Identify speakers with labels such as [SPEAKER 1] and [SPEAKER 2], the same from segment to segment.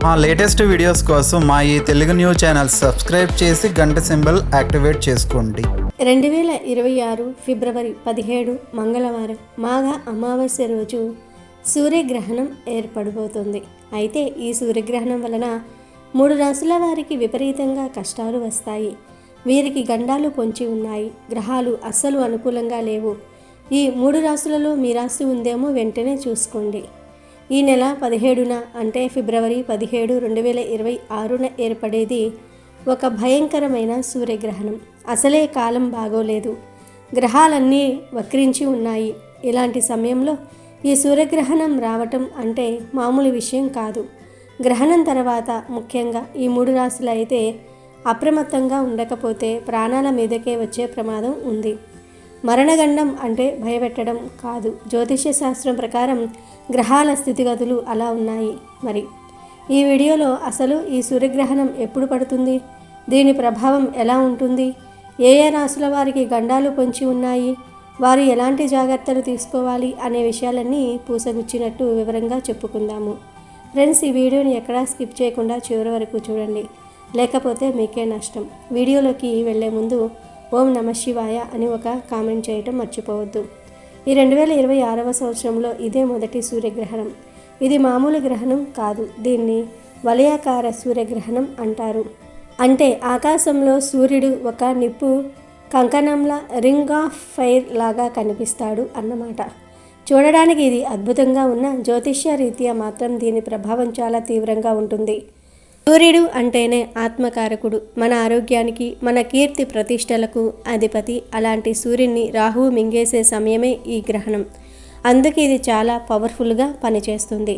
[SPEAKER 1] మా latest videos కోసం మా ఈ తెలుగు న్యూస్ ఛానల్ సబ్స్క్రైబ్ చేసి గంట సింబల్ యాక్టివేట్ చేసుకోండి.
[SPEAKER 2] 2026 ఫిబ్రవరి 17 మంగళవారం మాఘ అమావాస్య రోజు సూర్యగ్రహణం ఏర్పడబోతుంది. అయితే ఈ సూర్యగ్రహణం వలన 3 రాశుల వారికి విపరీతంగా కష్టాలు వస్తాయి. వీరికి గండాలు పొంచి ఉన్నాయి. గ్రహాలు అస్సలు అనుకూలంగా లేవు. ఈ 3 రాశులలో మీ రాశి ఉందేమో వెంటనే చూసుకోండి. ఈ నెల 17న అంటే ఫిబ్రవరి 17, 2026న ఏర్పడేది ఒక భయంకరమైన సూర్యగ్రహణం. అసలే కాలం బాగోలేదు. గ్రహాలన్నీ వక్రించి ఉన్నాయి. ఇలాంటి సమయంలో ఈ సూర్యగ్రహణం రావటం అంటే మామూలు విషయం కాదు. గ్రహణం తర్వాత ముఖ్యంగా ఈ 3 రాశులు అయితే అప్రమత్తంగా ఉండకపోతే ప్రాణాల మీదకే వచ్చే ప్రమాదం ఉంది. మరణగండం అంటే భయపెట్టడం కాదు. జ్యోతిష్య శాస్త్రం ప్రకారం గ్రహాల స్థితిగతులు అలా ఉన్నాయి. మరి ఈ వీడియోలో అసలు ఈ సూర్యగ్రహణం ఎప్పుడు పడుతుంది, దీని ప్రభావం ఎలా ఉంటుంది, ఏ రాశుల వారికి గండాలు పొంచి ఉన్నాయి, వారు ఎలాంటి జాగ్రత్తలు తీసుకోవాలి అనే విషయాలన్నీ పూసగుచ్చినట్టు వివరంగా చెప్పుకుందాము. ఫ్రెండ్స్, ఈ వీడియోని ఎక్కడా స్కిప్ చేయకుండా చివరి వరకు చూడండి, లేకపోతే మీకే నష్టం. వీడియోలోకి వెళ్ళే ముందు ఓం నమ శివాయ అని ఒక కామెంట్ చేయటం మర్చిపోవద్దు. ఈ 2026వ సంవత్సరంలో ఇదే మొదటి సూర్యగ్రహణం. ఇది మామూలు గ్రహణం కాదు. దీన్ని వలయాకార సూర్యగ్రహణం అంటారు. అంటే ఆకాశంలో సూర్యుడు ఒక నిప్పు కంకణంలా రింగ్ ఆఫ్ ఫైర్ లాగా కనిపిస్తాడు అన్నమాట. చూడడానికి ఇది అద్భుతంగా ఉన్న జ్యోతిష్య రీత్యా మాత్రం దీని ప్రభావం చాలా తీవ్రంగా ఉంటుంది. సూర్యుడు అంటేనే ఆత్మకారకుడు, మన ఆరోగ్యానికి, మన కీర్తి ప్రతిష్టలకు అధిపతి. అలాంటి సూర్యుడిని రాహువు మింగేసే సమయమే ఈ గ్రహణం. అందుకే ఇది చాలా పవర్ఫుల్గా పనిచేస్తుంది.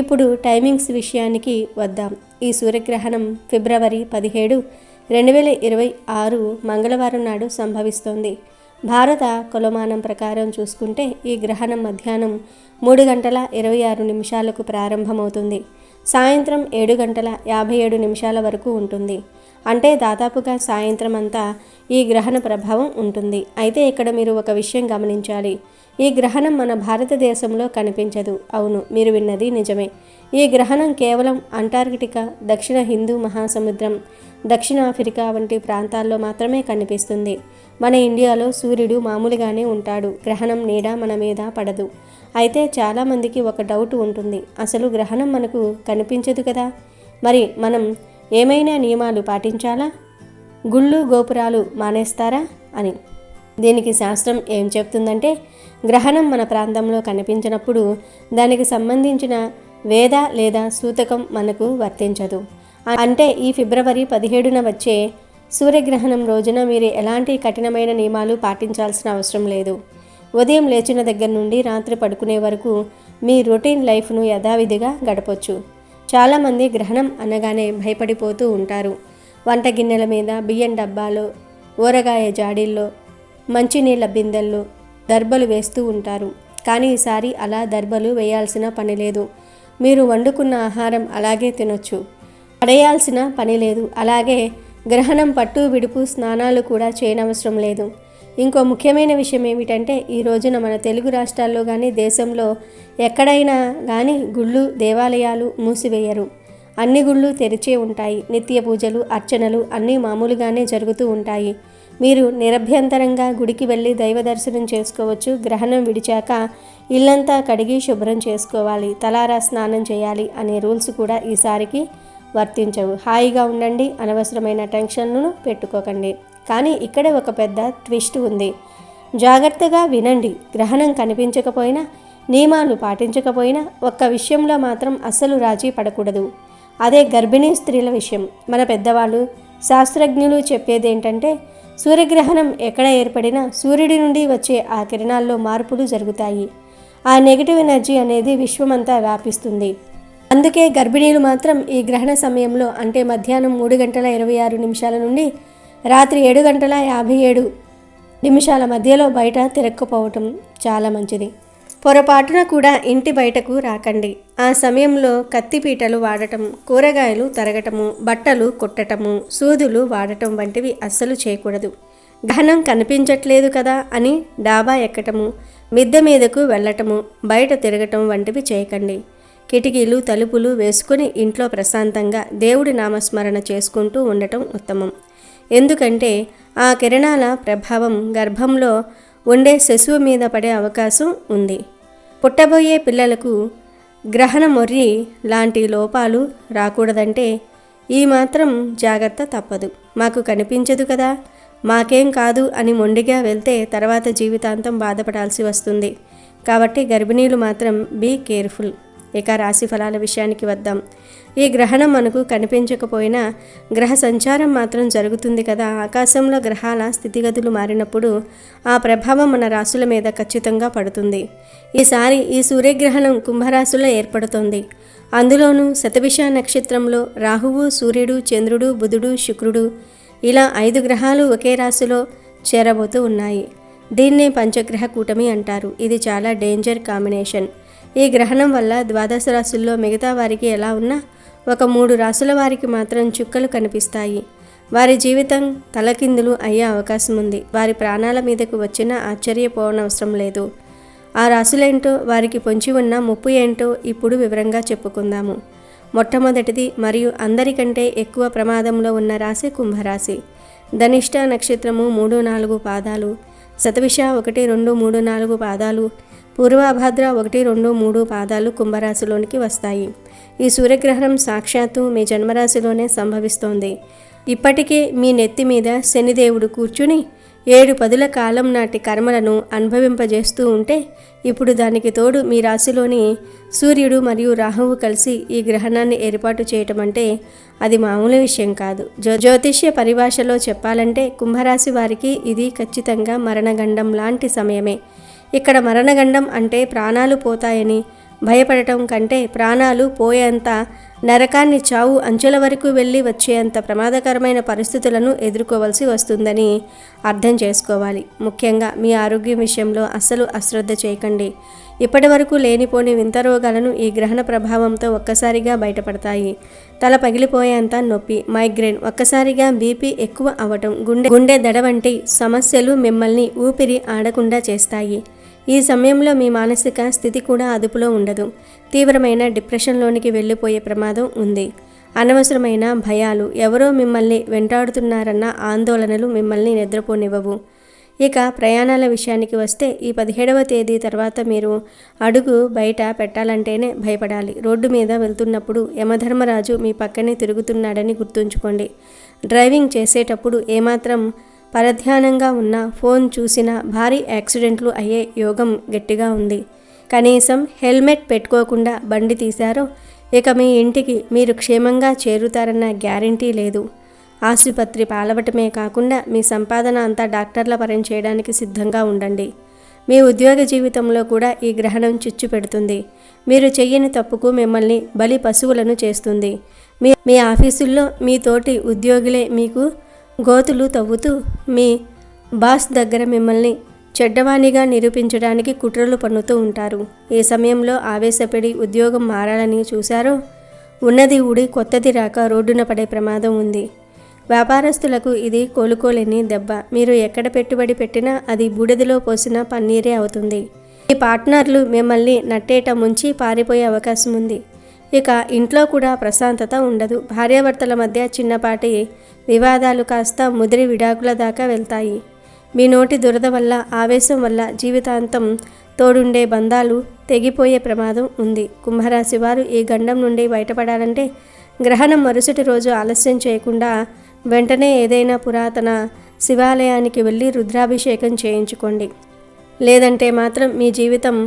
[SPEAKER 2] ఇప్పుడు టైమింగ్స్ విషయానికి వద్దాం. ఈ సూర్యగ్రహణం ఫిబ్రవరి 17, 2026 మంగళవారం నాడు సంభవిస్తోంది. భారత కొలమానం ప్రకారం చూసుకుంటే ఈ గ్రహణం మధ్యాహ్నం 3 గంటల 26 నిమిషాలకు ప్రారంభమవుతుంది. సాయంత్రం 7 గంటల 57 నిమిషాల వరకు ఉంటుంది. అంటే దాదాపుగా సాయంత్రం అంతా ఈ గ్రహణ ప్రభావం ఉంటుంది. అయితే ఇక్కడ మీరు ఒక విషయం గమనించాలి. ఈ గ్రహణం మన భారతదేశంలో కనిపించదు. అవును, మీరు విన్నది నిజమే. ఈ గ్రహణం కేవలం అంటార్కిటికా, దక్షిణ హిందూ మహాసముద్రం, దక్షిణాఫ్రికా వంటి ప్రాంతాల్లో మాత్రమే కనిపిస్తుంది. మన ఇండియాలో సూర్యుడు మామూలుగానే ఉంటాడు. గ్రహణం నీడ మన మీద పడదు. అయితే చాలామందికి ఒక డౌట్ ఉంటుంది, అసలు గ్రహణం మనకు కనిపించదు కదా, మరి మనం ఏమైనా నియమాలు పాటించాలా, గుళ్ళు గోపురాలు మానేస్తారా అని. దీనికి శాస్త్రం ఏం చెప్తుందంటే, గ్రహణం మన ప్రాంతంలో కనిపించినప్పుడు దానికి సంబంధించిన వేద లేదా సూతకం మనకు వర్తించదు. అంటే ఈ ఫిబ్రవరి 17న వచ్చే సూర్యగ్రహణం రోజున మీరు ఎలాంటి కఠినమైన నియమాలు పాటించాల్సిన అవసరం లేదు. ఉదయం లేచిన దగ్గర నుండి రాత్రి పడుకునే వరకు మీ రొటీన్ లైఫ్ను యథావిధిగా గడపొచ్చు. చాలామంది గ్రహణం అనగానే భయపడిపోతూ ఉంటారు. వంట గిన్నెల మీద, బియ్యం డబ్బాలో, ఊరగాయ జాడీల్లో, మంచినీళ్ళ బిందెల్లో దర్బలు వేస్తూ ఉంటారు. కానీ ఈసారి అలా దర్బలు వేయాల్సిన పని లేదు. మీరు వండుకున్న ఆహారం అలాగే తినొచ్చు, పడేయాల్సిన పని లేదు. అలాగే గ్రహణం పట్టు విడుపు స్నానాలు కూడా చేయనవసరం లేదు. ఇంకో ముఖ్యమైన విషయం ఏమిటంటే, ఈ రోజున మన తెలుగు రాష్ట్రాల్లో కానీ దేశంలో ఎక్కడైనా కానీ గుళ్ళు దేవాలయాలు మూసివేయరు. అన్ని గుళ్ళు తెరిచే ఉంటాయి. నిత్య పూజలు, అర్చనలు అన్నీ మామూలుగానే జరుగుతూ ఉంటాయి. మీరు నిరభ్యంతరంగా గుడికి వెళ్ళి దైవ దర్శనం చేసుకోవచ్చు. గ్రహణం విడిచాక ఇల్లంతా కడిగి శుభ్రం చేసుకోవాలి, తలారా స్నానం చేయాలి అనే రూల్స్ కూడా ఈసారికి వర్తించవు. హాయిగా ఉండండి, అనవసరమైన టెన్షన్లను పెట్టుకోకండి. కానీ ఇక్కడే ఒక పెద్ద ట్విస్ట్ ఉంది. జాగ్రత్తగా వినండి. గ్రహణం కనిపించకపోయినా, నియమాలు పాటించకపోయినా ఒక్క విషయంలో మాత్రం అస్సలు రాజీ పడకూడదు. అదే గర్భిణీ స్త్రీల విషయం. మన పెద్దవాళ్ళు, శాస్త్రజ్ఞులు చెప్పేదేంటంటే, సూర్యగ్రహణం ఎక్కడ ఏర్పడినా సూర్యుడి నుండి వచ్చే ఆ కిరణాల్లో మార్పులు జరుగుతాయి. ఆ నెగిటివ్ ఎనర్జీ అనేది విశ్వమంతా వ్యాపిస్తుంది. అందుకే గర్భిణీలు మాత్రం ఈ గ్రహణ సమయంలో అంటే మధ్యాహ్నం 3 గంటల 26 నిమిషాల నుండి రాత్రి 7 గంటల 57 నిమిషాల మధ్యలో బయట తిరగకపోవటం చాలా మంచిది. పొరపాటున కూడా ఇంటి బయటకు రాకండి. ఆ సమయంలో కత్తిపీటలు వాడటం, కూరగాయలు తరగటము, బట్టలు కుట్టటము, సూదులు వాడటం వంటివి అస్సలు చేయకూడదు. గ్రహణం కనిపించట్లేదు కదా అని డాబా ఎక్కటము, మిద్దె మీదకు వెళ్ళటము, బయట తిరగటం వంటివి చేయకండి. కిటికీలు తలుపులు వేసుకుని ఇంట్లో ప్రశాంతంగా దేవుడి నామస్మరణ చేసుకుంటూ ఉండటం ఉత్తమం. ఎందుకంటే ఆ కిరణాల ప్రభావం గర్భంలో ఉండే శిశువు మీద పడే అవకాశం ఉంది. పుట్టబోయే పిల్లలకు గ్రహణ మొర్రి లాంటి లోపాలు రాకూడదంటే ఈ మాత్రం జాగ్రత్త తప్పదు. మాకు కనిపించదు కదా, మాకేం కాదు అని మొండిగా వెళ్తే తర్వాత జీవితాంతం బాధపడాల్సి వస్తుంది. కాబట్టి గర్భిణీలు మాత్రం బీ కేర్ఫుల్. ఇక రాశి ఫలాల విషయానికి వద్దాం. ఈ గ్రహణం మనకు కనిపించకపోయినా గ్రహ సంచారం మాత్రం జరుగుతుంది కదా. ఆకాశంలో గ్రహాల స్థితిగతులు మారినప్పుడు ఆ ప్రభావం మన రాశుల మీద ఖచ్చితంగా పడుతుంది. ఈసారి ఈ సూర్యగ్రహణం కుంభరాశిలో ఏర్పడుతోంది. అందులోనూ శతభిష నక్షత్రంలో రాహువు, సూర్యుడు, చంద్రుడు, బుధుడు, శుక్రుడు ఇలా 5 గ్రహాలు ఒకే రాశిలో చేరబోతూ ఉన్నాయి. దీన్నే పంచగ్రహ కూటమి అంటారు. ఇది చాలా డేంజర్ కాంబినేషన్. ఈ గ్రహణం వల్ల ద్వాదశ రాశుల్లో మిగతా వారికి ఎలా ఉన్నా ఒక 3 రాశుల వారికి మాత్రం చుక్కలు కనిపిస్తాయి. వారి జీవితం తలకిందులు అయ్యే అవకాశం ఉంది. వారి ప్రాణాల మీదకు వచ్చినా ఆశ్చర్యపోనవసరం లేదు. ఆ రాశులేంటో, వారికి పొంచి ఉన్న ముప్పు ఏంటో ఇప్పుడు వివరంగా చెప్పుకుందాము. మొట్టమొదటిది మరియు అందరికంటే ఎక్కువ ప్రమాదంలో ఉన్న రాశి కుంభరాశి. ధనిష్ట నక్షత్రము 3-4 పాదాలు, శతభిష 1, 2, 3, 4 పాదాలు, పూర్వభద్ర 1, 2, 3 పాదాలు కుంభరాశిలోనికి వస్తాయి. ఈ సూర్యగ్రహణం సాక్షాత్తు మీ జన్మరాశిలోనే సంభవిస్తోంది. ఇప్పటికే మీ నెత్తి మీద శనిదేవుడు కూర్చుని 7 పదుల కాలం నాటి కర్మలను అనుభవింపజేస్తూ ఉంటే ఇప్పుడు దానికి తోడు మీ రాశిలోని సూర్యుడు మరియు రాహువు కలిసి ఈ గ్రహణాన్ని ఏర్పాటు చేయటం అంటే అది మామూలు విషయం కాదు. జ్యోతిష్య పరిభాషలో చెప్పాలంటే కుంభరాశి వారికి ఇది ఖచ్చితంగా మరణగండం లాంటి సమయమే. ఇక్కడ మరణగండం అంటే ప్రాణాలు పోతాయని భయపడటం కంటే ప్రాణాలు పోయేంత నరకాన్ని, చావు అంచుల వరకు వెళ్ళి వచ్చేంత ప్రమాదకరమైన పరిస్థితులను ఎదుర్కోవాల్సి వస్తుందని అర్థం చేసుకోవాలి. ముఖ్యంగా మీ ఆరోగ్యం విషయంలో అస్సలు అశ్రద్ధ చేయకండి. ఇప్పటి వరకు లేనిపోని వింత రోగాలను ఈ గ్రహణ ప్రభావంతో ఒక్కసారిగా బయటపడతాయి. తల పగిలిపోయేంత నొప్పి, మైగ్రేన్, ఒక్కసారిగా బీపీ ఎక్కువ అవ్వటం, గుండె దడ వంటి సమస్యలు మిమ్మల్ని ఊపిరి ఆడకుండా చేస్తాయి. ఈ సమయంలో మీ మానసిక స్థితి కూడా అదుపులో ఉండదు. తీవ్రమైన డిప్రెషన్లోనికి వెళ్ళిపోయే ప్రమాదం ఉంది. అనవసరమైన భయాలు, ఎవరో మిమ్మల్ని వెంటాడుతున్నారన్న ఆందోళనలు మిమ్మల్ని నిద్రపోనివ్వవు. ఇక ప్రయాణాల విషయానికి వస్తే ఈ 17వ తేదీ తర్వాత మీరు అడుగు బయట పెట్టాలంటేనే భయపడాలి. రోడ్డు మీద వెళ్తున్నప్పుడు యమధర్మరాజు మీ పక్కనే తిరుగుతున్నాడని గుర్తుంచుకోండి. డ్రైవింగ్ చేసేటప్పుడు ఏమాత్రం పరధ్యానంగా ఉన్న ఫోన్ చూసినా భారీ యాక్సిడెంట్లు అయ్యే యోగం గట్టిగా ఉంది. కనీసం హెల్మెట్ పెట్టుకోకుండా బండి తీశారో ఇక మీ ఇంటికి మీరు క్షేమంగా చేరుతారన్న గ్యారంటీ లేదు. ఆసుపత్రి పాలవటమే కాకుండా మీ సంపాదన అంతా డాక్టర్ల పరం చేయడానికి సిద్ధంగా ఉండండి. మీ ఉద్యోగ జీవితంలో కూడా ఈ గ్రహణం చిచ్చు పెడుతుంది. మీరు చెయ్యని తప్పుకు మిమ్మల్ని బలి పశువులను చేస్తుంది. మీ ఆఫీసుల్లో మీ తోటి ఉద్యోగులే మీకు గోతులు తవ్వుతూ మీ బాస్ దగ్గర మిమ్మల్ని చెడ్డవాణిగా నిరూపించడానికి కుట్రలు పన్నుతూ ఉంటారు. ఈ సమయంలో ఆవేశపడి ఉద్యోగం మారాలని చూశారో ఉన్నది ఊడి కొత్తది రాక రోడ్డున పడే ప్రమాదం ఉంది. వ్యాపారస్తులకు ఇది కోలుకోలేని దెబ్బ. మీరు ఎక్కడ పెట్టుబడి పెట్టినా అది బూడిదలో పోసిన పన్నీరే అవుతుంది. మీ పార్ట్నర్లు మిమ్మల్ని నట్టేట ముంచి పారిపోయే అవకాశం ఉంది. ఇక ఇంట్లో కూడా ప్రశాంతత ఉండదు. భార్యాభర్తల మధ్య చిన్నపాటి వివాదాలు కాస్త ముదిరి విడాకుల దాకా వెళ్తాయి. మీ నోటి దురద వల్ల, ఆవేశం వల్ల జీవితాంతం తోడుండే బంధాలు తెగిపోయే ప్రమాదం ఉంది. కుంభరాశి వారు ఈ గండం నుండి బయటపడాలంటే గ్రహణం మరుసటి రోజు ఆలస్యం చేయకుండా వెంటనే ఏదైనా పురాతన శివాలయానికి వెళ్ళి రుద్రాభిషేకం చేయించుకోండి. లేదంటే మాత్రం మీ జీవితం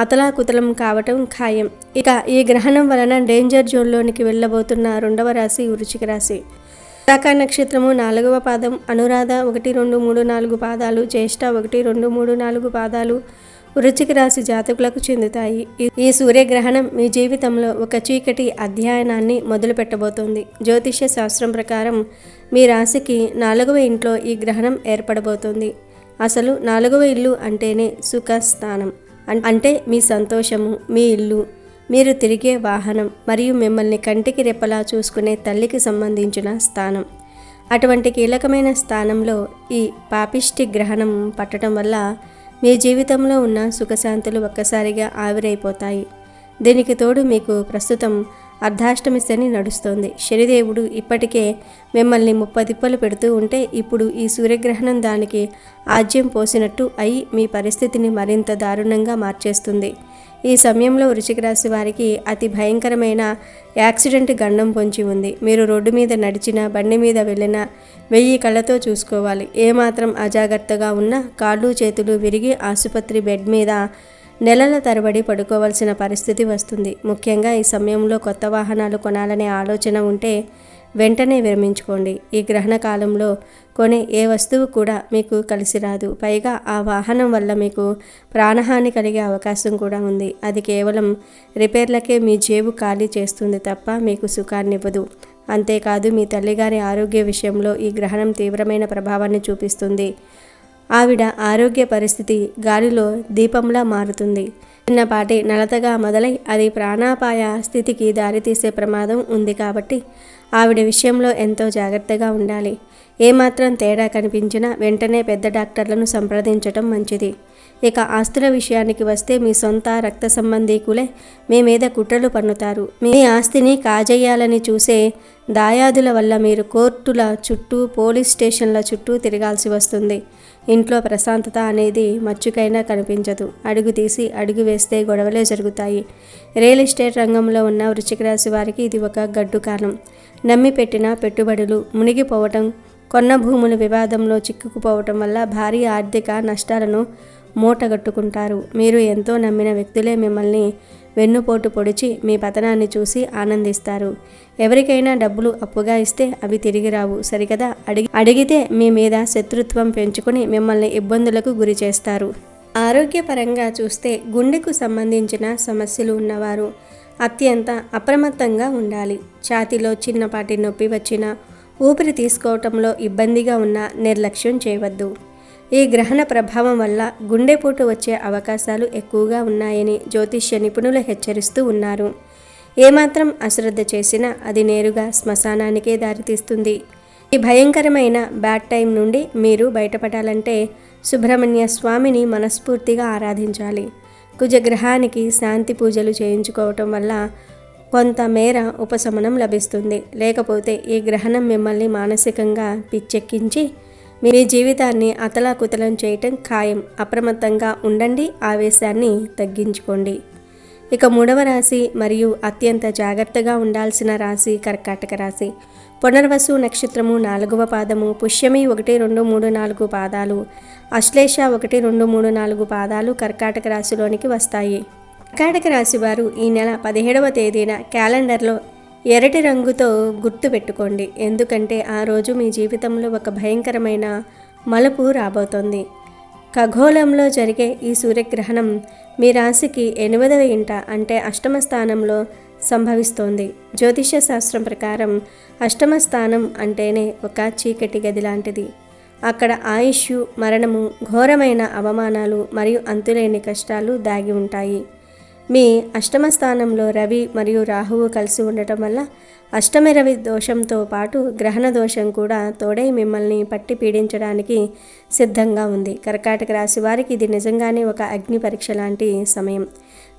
[SPEAKER 2] అతలాకుతలం కావటం ఖాయం. ఇక ఈ గ్రహణం వలన డేంజర్ జోన్లోనికి వెళ్ళబోతున్న 2వ రాశి వృశ్చిక రాశి. విశాఖ నక్షత్రము 4వ పాదం, అనురాధ 1, 2, 3, 4 పాదాలు, జ్యేష్ఠ 1, 2, 3, 4 పాదాలు వృశ్చిక రాశి జాతకులకు చెందుతాయి. ఈ సూర్యగ్రహణం మీ జీవితంలో ఒక చీకటి అధ్యయనాన్ని మొదలు పెట్టబోతోంది. జ్యోతిష్య శాస్త్రం ప్రకారం మీ రాశికి 4వ ఇంట్లో ఈ గ్రహణం ఏర్పడబోతోంది. అసలు 4వ ఇల్లు అంటేనే సుఖ స్థానం. అంటే మీ సంతోషము, మీ ఇల్లు, మీరు తిరిగే వాహనం మరియు మిమ్మల్ని కంటికి రెప్పలా చూసుకునే తల్లికి సంబంధించిన స్థానం. అటువంటి కీలకమైన స్థానంలో ఈ పాపిష్టి గ్రహణం పట్టడం వల్ల మీ జీవితంలో ఉన్న సుఖశాంతులు ఒక్కసారిగా ఆవిరైపోతాయి. దీనికి తోడు మీకు ప్రస్తుతం అర్ధాష్టమి శని నడుస్తోంది. శనిదేవుడు ఇప్పటికే మిమ్మల్ని ముప్పతిప్పలు పెడుతూ ఉంటే ఇప్పుడు ఈ సూర్యగ్రహణం దానికి ఆజ్యం పోసినట్టు అయి మీ పరిస్థితిని మరింత దారుణంగా మార్చేస్తుంది. ఈ సమయంలో వృశ్చిక రాశి వారికి అతి భయంకరమైన యాక్సిడెంట్ గండం పొంచి ఉంది. మీరు రోడ్డు మీద నడిచినా బండి మీద వెళ్ళినా 1000 కళ్ళతో చూసుకోవాలి. ఏమాత్రం అజాగ్రత్తగా ఉన్నా కాళ్ళు చేతులు విరిగి ఆసుపత్రి బెడ్ మీద నెలల తరబడి పడుకోవాల్సిన పరిస్థితి వస్తుంది. ముఖ్యంగా ఈ సమయంలో కొత్త వాహనాలు కొనాలనే ఆలోచన ఉంటే వెంటనే విరమించుకోండి. ఈ గ్రహణ కాలంలో కొనే ఏ వస్తువు కూడా మీకు కలిసి రాదు. పైగా ఆ వాహనం వల్ల మీకు ప్రాణహాని కలిగే అవకాశం కూడా ఉంది. అది కేవలం రిపేర్లకే మీ జేబు ఖాళీ చేస్తుంది తప్ప మీకు సుఖాన్నివ్వదు. అంతేకాదు మీ తల్లిగారి ఆరోగ్య విషయంలో ఈ గ్రహణం తీవ్రమైన ప్రభావాన్ని చూపిస్తుంది. ఆవిడ ఆరోగ్య పరిస్థితి గాలిలో దీపంలా మారుతుంది. చిన్నపాటి నలతగా మొదలై అది ప్రాణాపాయ స్థితికి దారితీసే ప్రమాదం ఉంది. కాబట్టి ఆవిడ విషయంలో ఎంతో జాగ్రత్తగా ఉండాలి. ఏమాత్రం తేడా కనిపించినా వెంటనే పెద్ద డాక్టర్లను సంప్రదించటం మంచిది. ఇక ఆస్తుల విషయానికి వస్తే మీ సొంత రక్త సంబంధీకులే మీ మీద కుట్రలు పన్నుతారు. మీ ఆస్తిని కాజేయాలని చూసే దాయాదుల వల్ల మీరు కోర్టుల చుట్టూ పోలీస్ స్టేషన్ల చుట్టూ తిరగాల్సి వస్తుంది. ఇంట్లో ప్రశాంతత అనేది మచ్చుకైనా కనిపించదు. అడుగు తీసి అడుగు వేస్తే గొడవలే జరుగుతాయి. రియల్ ఎస్టేట్ రంగంలో ఉన్న వృశ్చిక రాశి వారికి ఇది ఒక గడ్డు కాలం. నమ్మి పెట్టిన పెట్టుబడులు మునిగిపోవటం, కొన్న భూముల వివాదంలో చిక్కుకుపోవటం వల్ల భారీ ఆర్థిక నష్టాలను మూటగట్టుకుంటారు. మీరు ఎంతో నమ్మిన వ్యక్తులే మిమ్మల్ని వెన్నుపోటు పొడిచి మీ పతనాన్ని చూసి ఆనందిస్తారు. ఎవరికైనా డబ్బులు అప్పుగా ఇస్తే అవి తిరిగి రావు సరికదా. అడిగితే మీ మీద శత్రుత్వం పెంచుకొని మిమ్మల్ని ఇబ్బందులకు గురి చేస్తారు. ఆరోగ్యపరంగా చూస్తే గుండెకు సంబంధించిన సమస్యలు ఉన్నవారు అత్యంత అప్రమత్తంగా ఉండాలి. ఛాతీలో చిన్నపాటి నొప్పి వచ్చినా, ఊపిరి తీసుకోవటంలో ఇబ్బందిగా ఉన్నా నిర్లక్ష్యం చేయవద్దు. ఈ గ్రహణ ప్రభావం వల్ల గుండెపోటు వచ్చే అవకాశాలు ఎక్కువగా ఉన్నాయని జ్యోతిష్య నిపుణులు హెచ్చరిస్తూ ఉన్నారు. ఏమాత్రం అశ్రద్ధ చేసినా అది నేరుగా శ్మశానానికే దారితీస్తుంది. ఈ భయంకరమైన బ్యాడ్ టైం నుండి మీరు బయటపడాలంటే సుబ్రహ్మణ్య స్వామిని మనస్ఫూర్తిగా ఆరాధించాలి. కుజగ్రహానికి శాంతి పూజలు చేయించుకోవటం వల్ల కొంతమేర ఉపశమనం లభిస్తుంది. లేకపోతే ఈ గ్రహణం మిమ్మల్ని మానసికంగా పిచ్చెక్కించి మీ జీవితాన్ని అతలాకుతలం చేయటం ఖాయం. అప్రమత్తంగా ఉండండి, ఆవేశాన్ని తగ్గించుకోండి. ఇక 3వ రాశి మరియు అత్యంత జాగ్రత్తగా ఉండాల్సిన రాశి కర్కాటక రాశి. పునర్వసు నక్షత్రము 4వ పాదము, పుష్యమి 1, 2, 3, 4 పాదాలు, అశ్లేష 1, 2, 3, 4 పాదాలు కర్కాటక రాశిలోనికి వస్తాయి. కర్కాటక రాశి వారు ఈ నెల 17వ తేదీన క్యాలెండర్లో ఎర్రటి రంగుతో గుర్తు పెట్టుకోండి. ఎందుకంటే ఆ రోజు మీ జీవితంలో ఒక భయంకరమైన మలుపు రాబోతోంది. ఖగోళంలో జరిగే ఈ సూర్యగ్రహణం మీ రాశికి 8వ ఇంట అంటే అష్టమ స్థానంలో సంభవిస్తోంది. జ్యోతిష్య శాస్త్రం ప్రకారం అష్టమ స్థానం అంటేనే ఒక చీకటి గది లాంటిది. అక్కడ ఆయుష్, మరణము, ఘోరమైన అవమానాలు మరియు అంతులేని కష్టాలు దాగి ఉంటాయి. మీ అష్టమ స్థానంలో రవి మరియు రాహువు కలిసి ఉండటం వల్ల అష్టమి రవి దోషంతో పాటు గ్రహణ దోషం కూడా తోడై మిమ్మల్ని పట్టి పీడించడానికి సిద్ధంగా ఉంది. కర్కాటక రాశి వారికి ఇది నిజంగానే ఒక అగ్ని పరీక్ష లాంటి సమయం.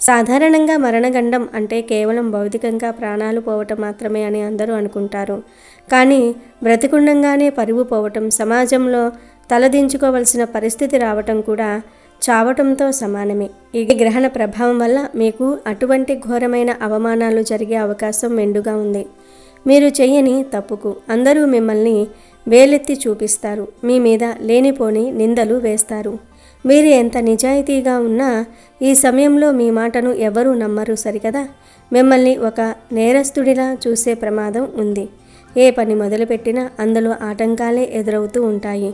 [SPEAKER 2] సాధారణంగా మరణగండం అంటే కేవలం భౌతికంగా ప్రాణాలు పోవటం మాత్రమే అని అందరూ అనుకుంటారు. కానీ బ్రతికుండంగానే పరువు పోవటం, సమాజంలో తలదించుకోవలసిన పరిస్థితి రావటం కూడా చావటంతో సమానమే. ఈ గ్రహణ ప్రభావం వల్ల మీకు అటువంటి ఘోరమైన అవమానాలు జరిగే అవకాశం మెండుగా ఉంది. మీరు చెయ్యని తప్పుకు అందరూ మిమ్మల్ని వేలెత్తి చూపిస్తారు. మీ మీద లేనిపోని నిందలు వేస్తారు. మీరు ఎంత నిజాయితీగా ఉన్నా ఈ సమయంలో మీ మాటను ఎవరూ నమ్మరు సరికదా. మిమ్మల్ని ఒక నేరస్తుడిలా చూసే ప్రమాదం ఉంది. ఏ పని మొదలుపెట్టినా అందులో ఆటంకాలే ఎదురవుతూ ఉంటాయి.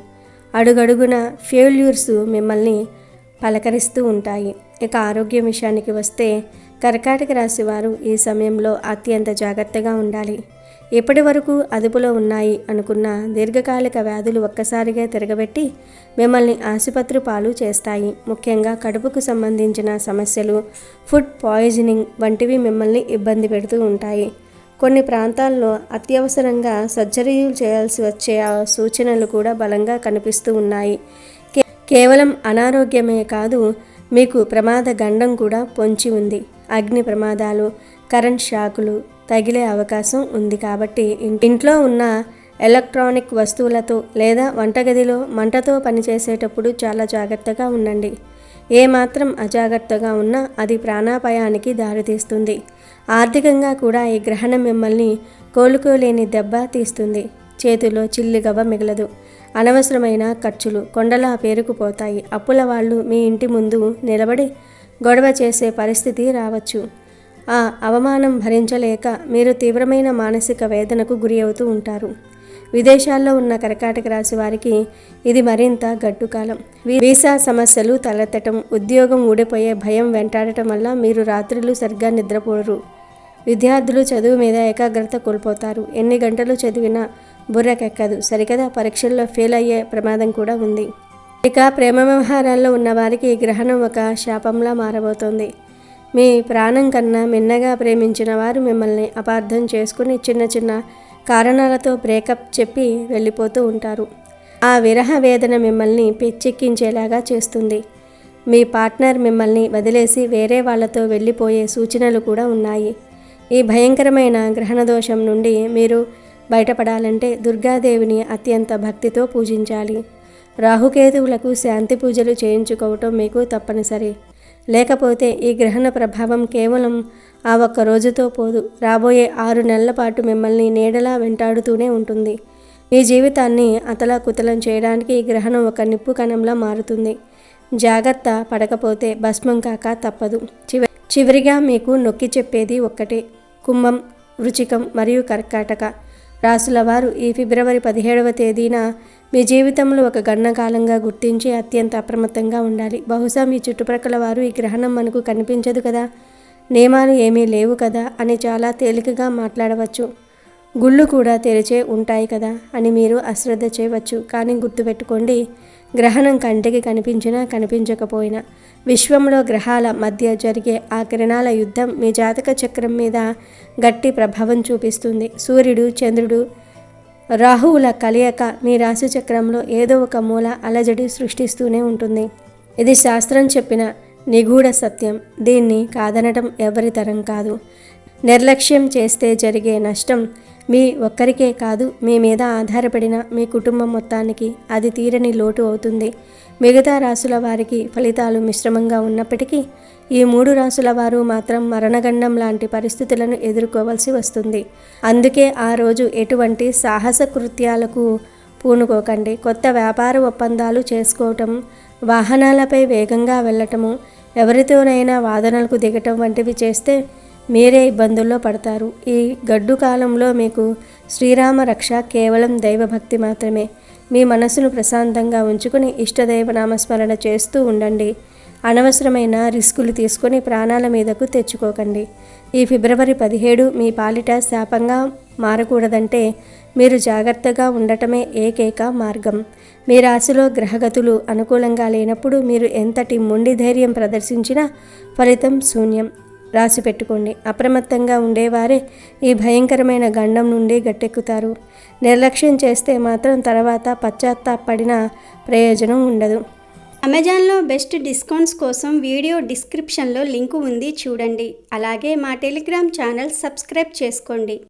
[SPEAKER 2] అడుగడుగున ఫెయిల్యూర్స్ మిమ్మల్ని పలకరిస్తూ ఉంటాయి. ఇక ఆరోగ్యం విషయానికి వస్తే కర్కాటక రాశి వారు ఈ సమయంలో అత్యంత జాగ్రత్తగా ఉండాలి. ఇప్పటి వరకు అదుపులో ఉన్నాయి అనుకున్న దీర్ఘకాలిక వ్యాధులు ఒక్కసారిగా తిరగబెట్టి మిమ్మల్ని ఆసుపత్రి పాలు చేస్తాయి. ముఖ్యంగా కడుపుకు సంబంధించిన సమస్యలు, ఫుడ్ పాయిజనింగ్ వంటివి మిమ్మల్ని ఇబ్బంది పెడుతూ ఉంటాయి. కొన్ని ప్రాంతాల్లో అత్యవసరంగా సర్జరీలు చేయాల్సి వచ్చే సూచనలు కూడా బలంగా కనిపిస్తూ ఉన్నాయి. కేవలం అనారోగ్యమే కాదు, మీకు ప్రమాద గండం కూడా పొంచి ఉంది. అగ్ని ప్రమాదాలు, కరెంట్ షాకులు తగిలే అవకాశం ఉంది. కాబట్టి ఇంట్లో ఉన్న ఎలక్ట్రానిక్ వస్తువులతో లేదా వంటగదిలో మంటతో పనిచేసేటప్పుడు చాలా జాగ్రత్తగా ఉండండి. ఏమాత్రం అజాగ్రత్తగా ఉన్నా అది ప్రాణాపాయానికి దారితీస్తుంది. ఆర్థికంగా కూడా ఈ గ్రహణం మిమ్మల్ని కోలుకోలేని దెబ్బ తీస్తుంది. చేతిలో చిల్లిగవ్వ మిగలదు. అనవసరమైన ఖర్చులు కొండలా పేరుకుపోతాయి. అప్పుల వాళ్ళు మీ ఇంటి ముందు నిలబడి గొడవ చేసే పరిస్థితి రావచ్చు. ఆ అవమానం భరించలేక మీరు తీవ్రమైన మానసిక వేదనకు గురి అవుతూ ఉంటారు. విదేశాల్లో ఉన్న కర్కాటక రాశి వారికి ఇది మరింత గడ్డు కాలం. వీసా సమస్యలు తలెత్తటం, ఉద్యోగం ఊడిపోయే భయం వెంటాడటం వల్ల మీరు రాత్రులు సరిగ్గా నిద్రపోరు. విద్యార్థులు చదువు మీద ఏకాగ్రత కోల్పోతారు. ఎన్ని గంటలు చదివినా బుర్రకెక్కదు. సరికదా పరీక్షల్లో ఫెయిల్ అయ్యే ప్రమాదం కూడా ఉంది. ఇక ప్రేమ వ్యవహారాల్లో ఉన్న వారికి ఈ గ్రహణం ఒక శాపంలా మారబోతోంది. మీ ప్రాణం కన్నా మిన్నగా ప్రేమించిన వారు మిమ్మల్ని అపార్థం చేసుకుని చిన్న చిన్న కారణాలతో బ్రేకప్ చెప్పి వెళ్ళిపోతూ ఉంటారు. ఆ విరహ వేదన మిమ్మల్ని పిచ్చెక్కించేలాగా చేస్తుంది. మీ పార్ట్నర్ మిమ్మల్ని వదిలేసి వేరే వాళ్ళతో వెళ్ళిపోయే సూచనలు కూడా ఉన్నాయి. ఈ భయంకరమైన గ్రహణ దోషం నుండి మీరు బయటపడాలంటే దుర్గాదేవిని అత్యంత భక్తితో పూజించాలి. రాహుకేతువులకు శాంతి పూజలు చేయించుకోవటం మీకు తప్పనిసరి. లేకపోతే ఈ గ్రహణ ప్రభావం కేవలం ఆ ఒక్క రోజుతో పోదు. రాబోయే 6 నెలల పాటు మిమ్మల్ని నీడలా వెంటాడుతూనే ఉంటుంది. మీ జీవితాన్ని అతలాకుతలం చేయడానికి ఈ గ్రహణం ఒక నిప్పు కణంలా మారుతుంది. జాగ్రత్త పడకపోతే భస్మం కాక తప్పదు. చివరిగా మీకు నొక్కి చెప్పేది ఒక్కటే. కుంభం, వృచ్చికం మరియు కర్కాటక రాశుల వారు ఈ ఫిబ్రవరి 17వ తేదీన మీ జీవితంలో ఒక గణనకాలంగా గుర్తించి అత్యంత అప్రమత్తంగా ఉండాలి. బహుశా మీ చుట్టుప్రక్కల వారు ఈ గ్రహణం మనకు కనిపించదు కదా, నియమాలు ఏమీ లేవు కదా అని చాలా తేలికగా మాట్లాడవచ్చు. గుళ్ళు కూడా తెరిచే ఉంటాయి కదా అని మీరు అశ్రద్ధ చేయవచ్చు. కానీ గుర్తుపెట్టుకోండి, గ్రహణం కంటికి కనిపించినా కనిపించకపోయినా విశ్వంలో గ్రహాల మధ్య జరిగే ఆ కిరణాల యుద్ధం మీ జాతక చక్రం మీద గట్టి ప్రభావం చూపిస్తుంది. సూర్యుడు, చంద్రుడు, రాహువుల కలయిక మీ రాశి చక్రంలో ఏదో ఒక మూల అలజడి సృష్టిస్తూనే ఉంటుంది. ఇది శాస్త్రం చెప్పిన నిగూఢ సత్యం. దీన్ని కాదనటం ఎవరి తరం కాదు. నిర్లక్ష్యం చేస్తే జరిగే నష్టం మీ ఒక్కరికే కాదు, మీ మీద ఆధారపడిన మీ కుటుంబం మొత్తానికి అది తీరని లోటు అవుతుంది. మిగతా రాశుల వారికి ఫలితాలు మిశ్రమంగా ఉన్నప్పటికీ ఈ 3 రాశుల వారు మాత్రం మరణగండం లాంటి పరిస్థితులను ఎదుర్కోవాల్సి వస్తుంది. అందుకే ఆ రోజు ఎటువంటి సాహస కృత్యాలకు పూనుకోకండి. కొత్త వ్యాపార ఒప్పందాలు చేసుకోవటం, వాహనాలపై వేగంగా వెళ్ళటము, ఎవరితోనైనా వాదనలకు దిగటం వంటివి చేస్తే మీరే ఇబ్బందుల్లో పడతారు. ఈ గడ్డు కాలంలో మీకు శ్రీరామ రక్ష కేవలం దైవభక్తి మాత్రమే. మీ మనసును ప్రశాంతంగా ఉంచుకుని ఇష్టదైవ నామస్మరణ చేస్తూ ఉండండి. అనవసరమైన రిస్కులు తీసుకొని ప్రాణాల మీదకు తెచ్చుకోకండి. ఈ ఫిబ్రవరి 17 మీ పాలిట శాపంగా మారకూడదంటే మీరు జాగ్రత్తగా ఉండటమే ఏకైక మార్గం. మీ రాశిలో గ్రహగతులు అనుకూలంగా లేనప్పుడు మీరు ఎంతటి మొండి ధైర్యం ప్రదర్శించినా ఫలితం శూన్యం. రాసి పెట్టుకోండి. అప్రమత్తంగా ఉండేవారే ఈ భయంకరమైన గండం నుండి గట్టెక్కుతారు. నిర్లక్ష్యం చేస్తే మాత్రం తర్వాత పశ్చాత్తాపడిన ప్రయోజనం ఉండదు.
[SPEAKER 3] అమెజాన్లో బెస్ట్ డిస్కౌంట్స్ కోసం వీడియో డిస్క్రిప్షన్లో లింకు ఉంది, చూడండి. అలాగే మా టెలిగ్రామ్ ఛానల్ సబ్స్క్రైబ్ చేసుకోండి.